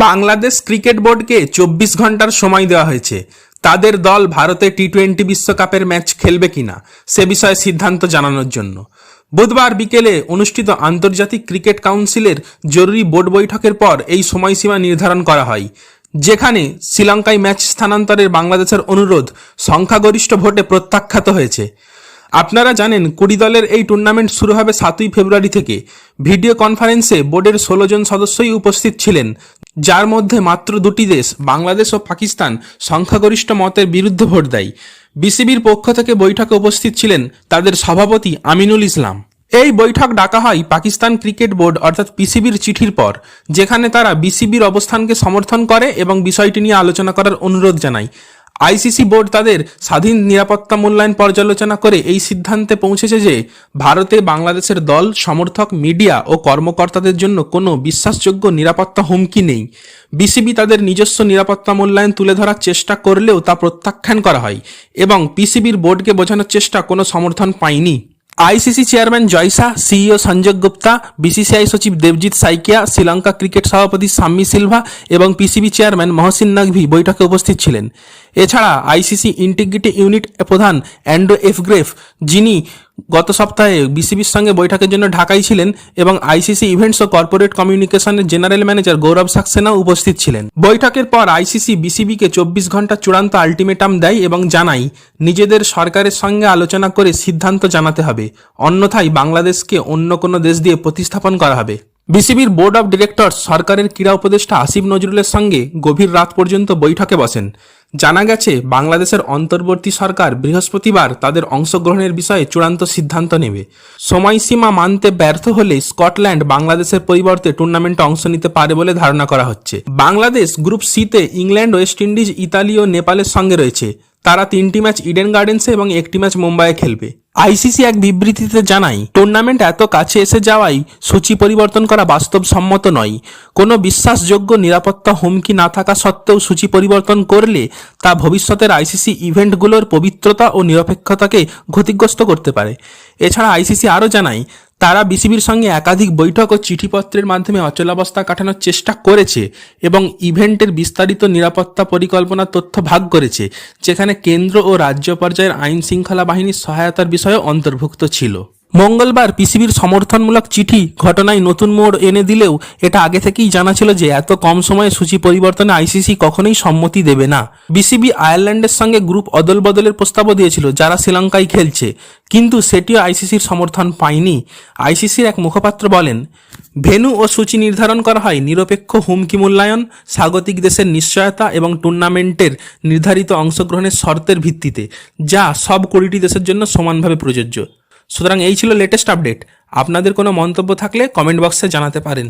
Bangladesh cricket বোর্ডকে 24 ঘন্টার সময় দেওয়া হয়েছে তাদের দল ভারতে টি-20 বিশ্বকাপের ম্যাচ খেলবে কিনা সে বিষয়ে সিদ্ধান্ত জানানোর জন্য। বুধবার বিকেলে অনুষ্ঠিত আন্তর্জাতিক ক্রিকেট কাউন্সিলের জরুরি বোর্ড বৈঠকের পর এই সময়সীমা নির্ধারণ করা হয়, যেখানে শ্রীলঙ্কায় ম্যাচ স্থানান্তরের বাংলাদেশের অনুরোধ সংখ্যাগরিষ্ঠ ভোটে প্রত্যাখ্যাত হয়েছে। আপনারা জানেন 20 দলের এই টুর্নামেন্ট শুরু হবে 7 ফেব্রুয়ারি থেকে। ভিডিও কনফারেন্সে বোর্ডের 16 জন সদস্যই উপস্থিত ছিলেন, যার মধ্যে মাত্র 2টি দেশ বাংলাদেশ ও পাকিস্তান সংখ্যাগরিষ্ঠ মতের বিরুদ্ধে ভোট দেয়। বিসিবির পক্ষ থেকে বৈঠকে উপস্থিত ছিলেন তাদের সভাপতি আমিনুল ইসলাম। এই বৈঠক ডাকা হয় পাকিস্তান ক্রিকেট বোর্ড অর্থাৎ পিসিবির চিঠির পর, যেখানে তারা বিসিবির অবস্থানকে সমর্থন করে এবং বিষয়টি নিয়ে আলোচনা করার অনুরোধ জানায়। আইসিসি বোর্ড তাদের স্বাধীন নিরাপত্তা মূল্যায়ন পর্যালোচনা করে এই সিদ্ধান্তে পৌঁছেছে যে ভারতে বাংলাদেশের দল, সমর্থক, মিডিয়া ও কর্মকর্তাদের জন্য কোনো বিশ্বাসযোগ্য নিরাপত্তা হুমকি নেই। বিসিবি তাদের নিজস্ব নিরাপত্তা মূল্যায়ন তুলে ধরার চেষ্টা করলেও তা প্রত্যাখ্যান করা হয় এবং পিসিবির বোর্ডকে বোঝানোর চেষ্টা কোনো সমর্থন পায়নি। ICC chairman জয়সা, CEO Sanjay Gupta, BCCI সচিব দেবজিৎ সাইকিয়া, শ্রীলঙ্কা ক্রিকেট সভাপতি সাম্মি সিলভা এবং পিসিবি চেয়ারম্যান মহসিন নকভি বৈঠকে উপস্থিত ছিলেন। এছাড়া আইসিসি ইন্টিগ্রিটি ইউনিট প্রধান অ্যান্ড্রু এফগ্রেফ, যিনি গত সপ্তাহে বিসিবির সঙ্গে বৈঠকের জন্য ঢাকায় ছিলেন, এবং আইসিসি ইভেন্টস ও কর্পোরেট কমিউনিকেশনের জেনারেল ম্যানেজার গৌরব সাক্সেনাও উপস্থিত ছিলেন। বৈঠকের পর আইসিসি বিসিবিকে 24 ঘন্টা চূড়ান্ত আলটিমেটাম দেয় এবং জানায় নিজেদের সরকারের সঙ্গে আলোচনা করে সিদ্ধান্ত জানাতে হবে, অন্যথায় বাংলাদেশকে অন্য কোনো দেশ দিয়ে প্রতিস্থাপন করা হবে। বিসিবির বোর্ড অব ডিরেক্টরস সরকারের ক্রীড়া উপদেষ্টা আসিফ নজরুলের সঙ্গে গভীর রাত পর্যন্ত বৈঠকে বসেন। জানা গেছে বাংলাদেশের অন্তর্বর্তী সরকার বৃহস্পতিবার তাদের অংশগ্রহণের বিষয়ে চূড়ান্ত সিদ্ধান্ত নেবে। সময়সীমা মানতে ব্যর্থ হলে স্কটল্যান্ড বাংলাদেশের পরিবর্তে টুর্নামেন্টে অংশ নিতে পারে বলে ধারণা করা হচ্ছে। বাংলাদেশ গ্রুপ সিতে ইংল্যান্ড, ওয়েস্ট ইন্ডিজ, ইতালি ও নেপালের সঙ্গে রয়েছে। তারা 3টি ম্যাচ ইডেন গার্ডেন্সে এবং 1টি ম্যাচ মুম্বাইয়ে খেলবে। আইসিসি এক বিবৃতিতে জানায়, টুর্নামেন্ট এত কাছে এসে যাওয়ায় সূচি পরিবর্তন করা বাস্তবসম্মত নয়। কোনো বিশ্বাসযোগ্য নিরাপত্তা হুমকি না থাকা সত্ত্বেও সূচি পরিবর্তন করলে তা ভবিষ্যতের আইসিসি ইভেন্টগুলোর পবিত্রতা ও নিরপেক্ষতাকে ক্ষতিগ্রস্ত করতে পারে। এছাড়া আইসিসি আরও জানায়, তারা বিসিবির সঙ্গে একাধিক বৈঠক ও চিঠিপত্রের মাধ্যমে অচলাবস্থা কাটানোর চেষ্টা করেছে এবং ইভেন্টের বিস্তারিত নিরাপত্তা পরিকল্পনার তথ্য ভাগ করেছে, যেখানে কেন্দ্র ও রাজ্য পর্যায়ের আইন শৃঙ্খলা বাহিনীর সহায়তার বিষয়ও অন্তর্ভুক্ত ছিল। মঙ্গলবার পিসিবির সমর্থনমূলক চিঠি ঘটনায় নতুন মোড় এনে দিলেও এটা আগে থেকেই জানা ছিল যে এত কম সময়ে সূচি পরিবর্তনে আইসিসি কখনোই সম্মতি দেবে না। বিসিবি আয়ারল্যান্ডের সঙ্গে গ্রুপ অদল বদলের প্রস্তাবও দিয়েছিল, যারা শ্রীলঙ্কায় খেলছে, কিন্তু সেটিও আইসিসির সমর্থন পায়নি। আইসিসির এক মুখপাত্র বলেন, ভেন্যু ও সূচি নির্ধারণ করা হয় নিরপেক্ষ হুমকি মূল্যায়ন, স্বাগতিক দেশের নিশ্চয়তা এবং টুর্নামেন্টের নির্ধারিত অংশগ্রহণের শর্তের ভিত্তিতে, যা সব 20টি দেশের জন্য সমানভাবে প্রযোজ্য। সুতরাং এই ছিল লেটেস্ট আপডেট। আপনাদের কোনো মন্তব্য থাকলে কমেন্ট বক্সে জানাতে পারেন।